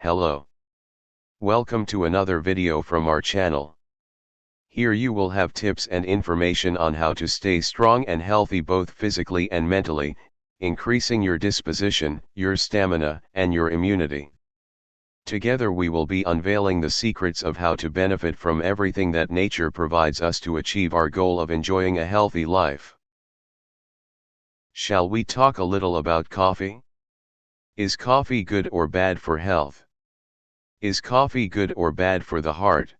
Hello. Welcome to another video from our channel. Here you will have tips and information on how to stay strong and healthy both physically and mentally, increasing your disposition, your stamina, and your immunity. Together we will be unveiling the secrets of how to benefit from everything that nature provides us to achieve our goal of enjoying a healthy life. Shall we talk a little about coffee? Is coffee good or bad for health? Is coffee good or bad for the heart?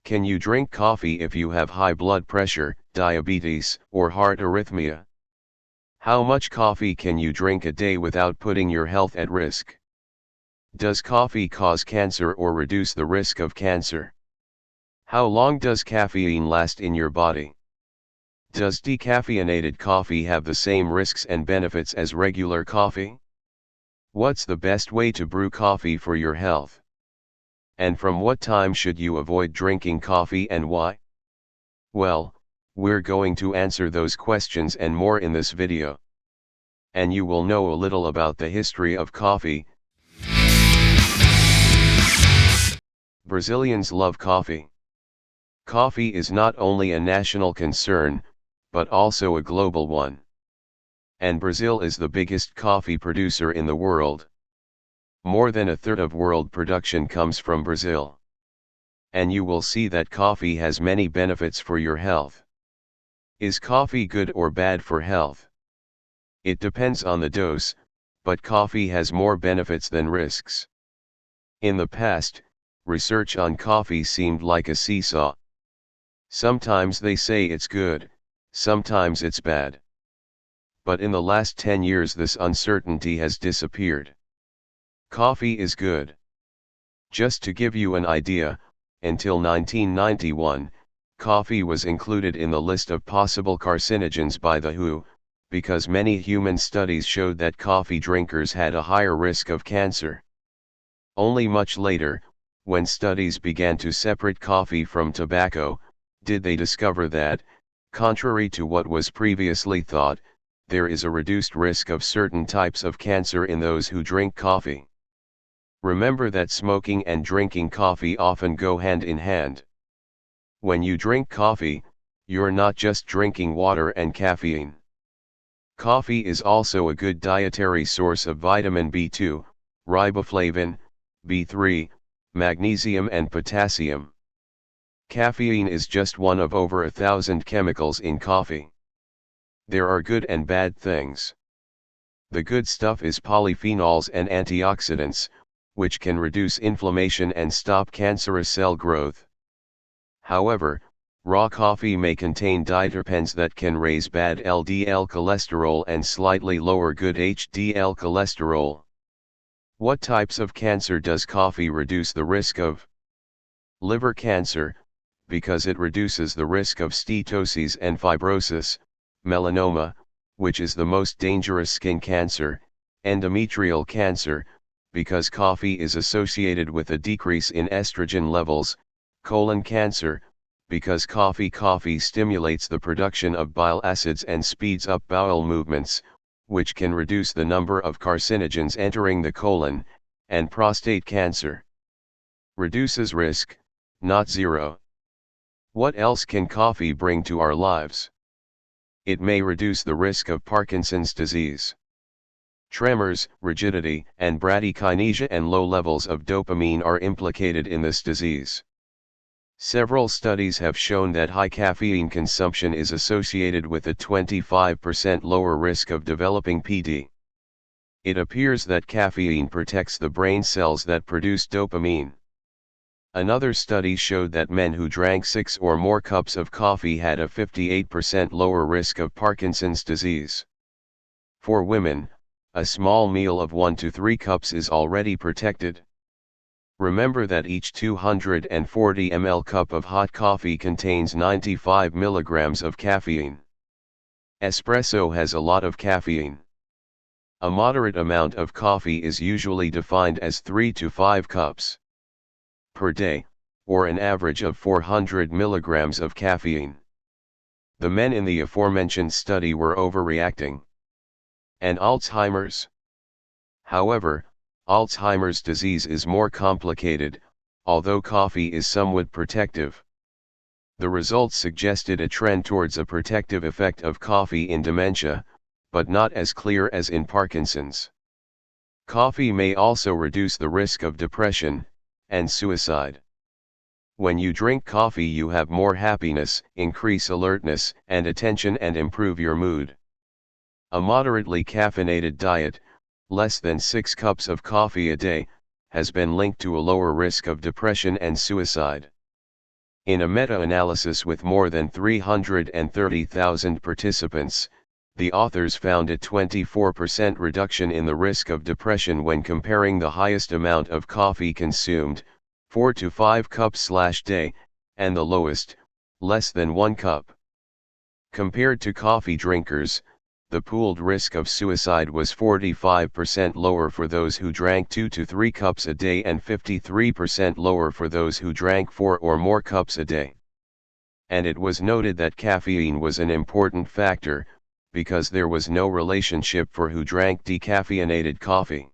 Can you drink coffee if you have high blood pressure, diabetes, or heart arrhythmia? How much coffee can you drink a day without putting your health at risk? Does coffee cause cancer or reduce the risk of cancer? How long does caffeine last in your body? Does decaffeinated coffee have the same risks and benefits as regular coffee? What's the best way to brew coffee for your health? And from what time should you avoid drinking coffee and why? Well, we're going to answer those questions and more in this video. And you will know a little about the history of coffee. Brazilians love coffee. Coffee is not only a national concern, but also a global one. And Brazil is the biggest coffee producer in the world. More than a third of world production comes from Brazil. And you will see that coffee has many benefits for your health. Is coffee good or bad for health? It depends on the dose, but coffee has more benefits than risks. In the past, research on coffee seemed like a seesaw. Sometimes they say it's good, sometimes it's bad. But in the last 10 years this uncertainty has disappeared. Coffee is good. Just to give you an idea, until 1991, coffee was included in the list of possible carcinogens by the WHO, because many human studies showed that coffee drinkers had a higher risk of cancer. Only much later, when studies began to separate coffee from tobacco, did they discover that, contrary to what was previously thought, there is a reduced risk of certain types of cancer in those who drink coffee. Remember that smoking and drinking coffee often go hand in hand. When you drink coffee, you're not just drinking water and caffeine. Coffee is also a good dietary source of vitamin B2, riboflavin, B3, magnesium and potassium. Caffeine is just one of over 1,000 chemicals in coffee. There are good and bad things. The good stuff is polyphenols and antioxidants, which can reduce inflammation and stop cancerous cell growth. However, raw coffee may contain diterpenes that can raise bad LDL cholesterol and slightly lower good HDL cholesterol. What types of cancer does coffee reduce the risk of? Liver cancer, because it reduces the risk of steatosis and fibrosis. Melanoma, which is the most dangerous skin cancer. Endometrial cancer, because coffee is associated with a decrease in estrogen levels. Colon cancer, because coffee stimulates the production of bile acids and speeds up bowel movements, which can reduce the number of carcinogens entering the colon. And prostate cancer. Reduces risk, not zero. What else can coffee bring to our lives? It may reduce the risk of Parkinson's disease. Tremors, rigidity, and bradykinesia and low levels of dopamine are implicated in this disease. Several studies have shown that high caffeine consumption is associated with a 25% lower risk of developing PD. It appears that caffeine protects the brain cells that produce dopamine. Another study showed that men who drank 6 or more cups of coffee had a 58% lower risk of Parkinson's disease. For women, a small meal of 1 to 3 cups is already protected. Remember that each 240 ml cup of hot coffee contains 95 milligrams of caffeine. Espresso has a lot of caffeine. A moderate amount of coffee is usually defined as 3 to 5 cups per day, or an average of 400 milligrams of caffeine. The men in the aforementioned study were overreacting. And Alzheimer's? However, Alzheimer's disease is more complicated, although coffee is somewhat protective. The results suggested a trend towards a protective effect of coffee in dementia, but not as clear as in Parkinson's. Coffee may also reduce the risk of depression and suicide. When you drink coffee, you have more happiness, increase alertness and attention, and improve your mood. A moderately caffeinated diet, less than 6 cups of coffee a day, has been linked to a lower risk of depression and suicide. In a meta-analysis with more than 330,000 participants, the authors found a 24% reduction in the risk of depression when comparing the highest amount of coffee consumed, 4 to 5 cups/day, and the lowest, less than 1 cup. Compared to coffee drinkers, the pooled risk of suicide was 45% lower for those who drank 2 to 3 cups a day and 53% lower for those who drank 4 or more cups a day. And it was noted that caffeine was an important factor, because there was no relationship for who drank decaffeinated coffee.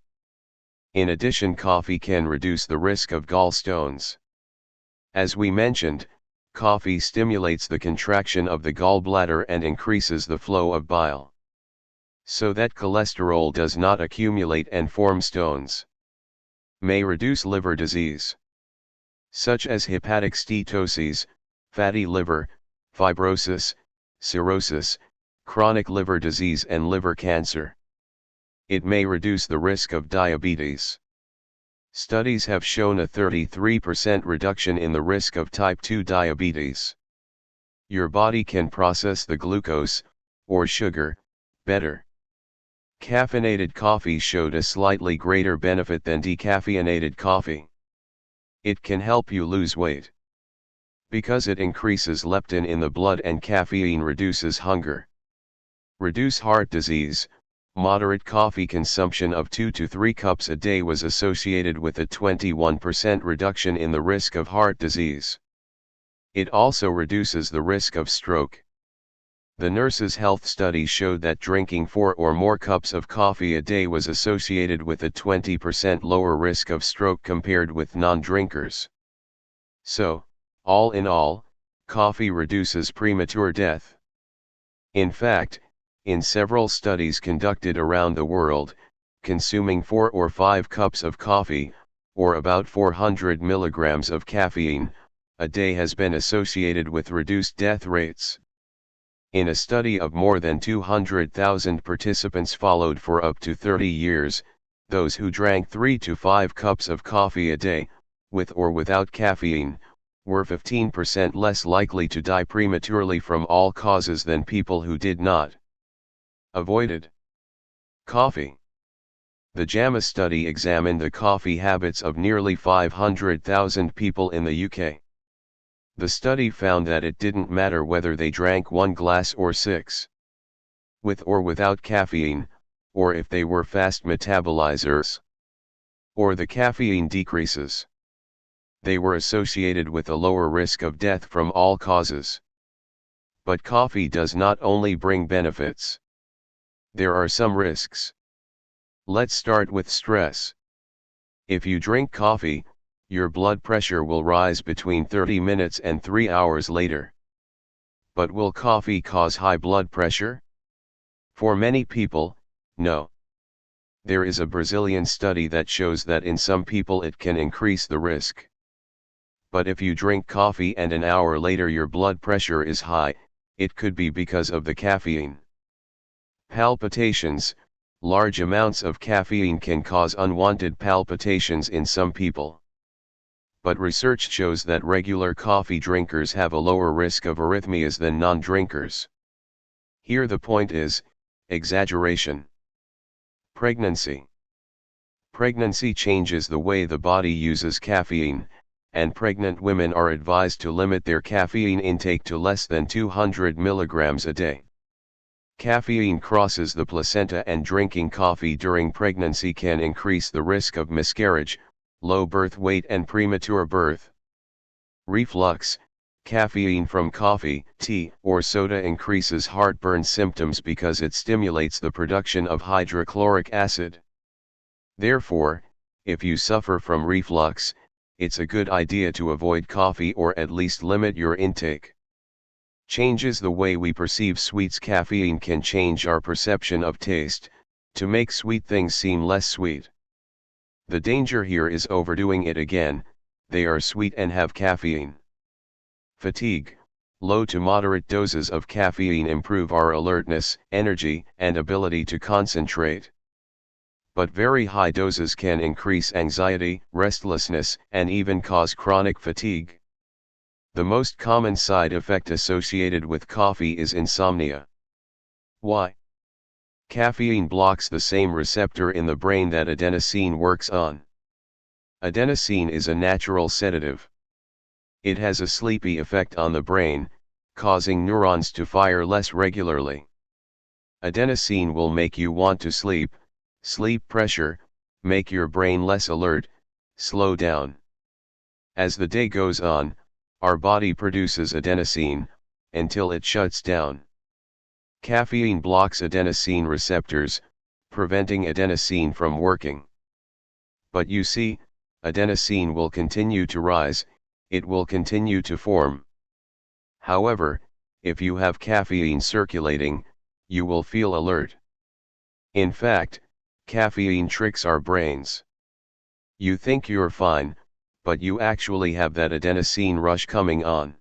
In addition, coffee can reduce the risk of gallstones. As we mentioned, coffee stimulates the contraction of the gallbladder and increases the flow of bile, so that cholesterol does not accumulate and form stones. May reduce liver disease, such as hepatic steatosis, fatty liver, fibrosis, cirrhosis, chronic liver disease and liver cancer. It may reduce the risk of diabetes. Studies have shown a 33% reduction in the risk of type 2 diabetes. Your body can process the glucose, or sugar, better. Caffeinated coffee showed a slightly greater benefit than decaffeinated coffee. It can help you lose weight, because it increases leptin in the blood and caffeine reduces hunger. Reduce heart disease. Moderate coffee consumption of 2 to 3 cups a day was associated with a 21% reduction in the risk of heart disease. It also reduces the risk of stroke. The Nurses' Health Study showed that drinking 4 or more cups of coffee a day was associated with a 20% lower risk of stroke compared with non-drinkers. So, all in all, coffee reduces premature death. In fact, in several studies conducted around the world, consuming 4 or 5 cups of coffee, or about 400 milligrams of caffeine, a day has been associated with reduced death rates. In a study of more than 200,000 participants followed for up to 30 years, those who drank 3 to 5 cups of coffee a day, with or without caffeine, were 15% less likely to die prematurely from all causes than people who did not. Avoided coffee. The JAMA study examined the coffee habits of nearly 500,000 people in the UK. The study found that it didn't matter whether they drank 1 glass or 6, with or without caffeine, or if they were fast metabolizers, or the caffeine decreases. They were associated with a lower risk of death from all causes. But coffee does not only bring benefits. There are some risks. Let's start with stress. If you drink coffee, your blood pressure will rise between 30 minutes and 3 hours later. But will coffee cause high blood pressure? For many people, no. There is a Brazilian study that shows that in some people it can increase the risk. But if you drink coffee and an hour later your blood pressure is high, it could be because of the caffeine. Palpitations. Large amounts of caffeine can cause unwanted palpitations in some people. But research shows that regular coffee drinkers have a lower risk of arrhythmias than non-drinkers. Here the point is, exaggeration. Pregnancy. Pregnancy changes the way the body uses caffeine, and pregnant women are advised to limit their caffeine intake to less than 200 milligrams a day. Caffeine crosses the placenta, and drinking coffee during pregnancy can increase the risk of miscarriage, low birth weight and premature birth. Reflux. Caffeine from coffee, tea, or soda increases heartburn symptoms because it stimulates the production of hydrochloric acid. Therefore, If you suffer from reflux, it's a good idea to avoid coffee or at least limit your intake. Changes the way we perceive sweets. Caffeine can change our perception of taste, to make sweet things seem less sweet. The danger here is overdoing it again. They are sweet and have caffeine. Fatigue. Low to moderate doses of caffeine improve our alertness, energy, and ability to concentrate. But very high doses can increase anxiety, restlessness, and even cause chronic fatigue. The most common side effect associated with coffee is insomnia. Why? Caffeine blocks the same receptor in the brain that adenosine works on. Adenosine is a natural sedative. It has a sleepy effect on the brain, causing neurons to fire less regularly. Adenosine will make you want to sleep. Sleep pressure, make your brain less alert, slow down. As the day goes on, our body produces adenosine, until it shuts down. Caffeine blocks adenosine receptors, preventing adenosine from working. But you see, adenosine will continue to rise, it will continue to form. However, if you have caffeine circulating, you will feel alert. In fact, caffeine tricks our brains. You think you're fine, but you actually have that adenosine rush coming on.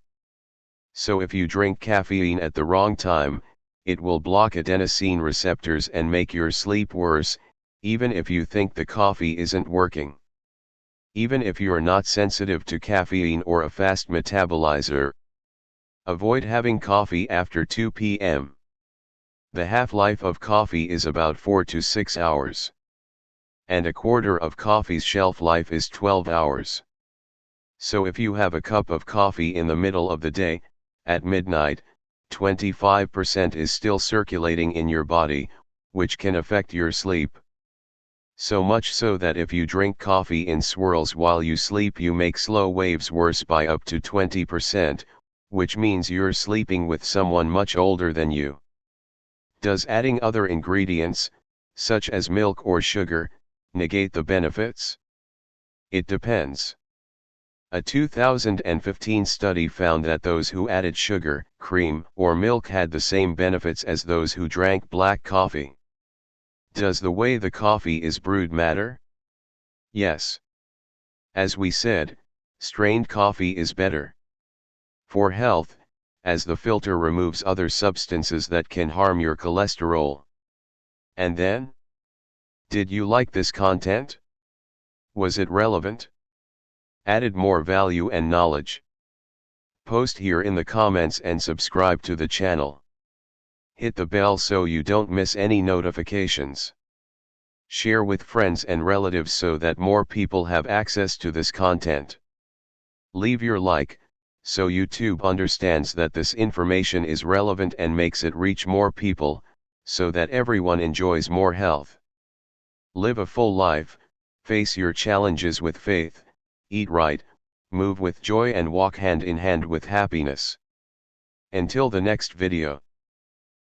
So if you drink caffeine at the wrong time, it will block adenosine receptors and make your sleep worse, even if you think the coffee isn't working. Even if you're not sensitive to caffeine or a fast metabolizer. Avoid having coffee after 2 p.m. The half-life of coffee is about 4 to 6 hours. And a quarter of coffee's shelf life is 12 hours. So if you have a cup of coffee in the middle of the day, at midnight, 25% is still circulating in your body, which can affect your sleep. So much so that if you drink coffee in swirls while you sleep, you make slow waves worse by up to 20%, which means you're sleeping with someone much older than you. Does adding other ingredients, such as milk or sugar, negate the benefits? It depends. A 2015 study found that those who added sugar, cream, or milk had the same benefits as those who drank black coffee. Does the way the coffee is brewed matter? Yes. As we said, strained coffee is better. For health, as the filter removes other substances that can harm your cholesterol. And then? Did you like this content? Was it relevant? Added more value and knowledge? Post here in the comments and subscribe to the channel. Hit the bell so you don't miss any notifications. Share with friends and relatives so that more people have access to this content. Leave your like, so YouTube understands that this information is relevant and makes it reach more people, so that everyone enjoys more health. Live a full life, face your challenges with faith, eat right, move with joy and walk hand in hand with happiness. Until the next video.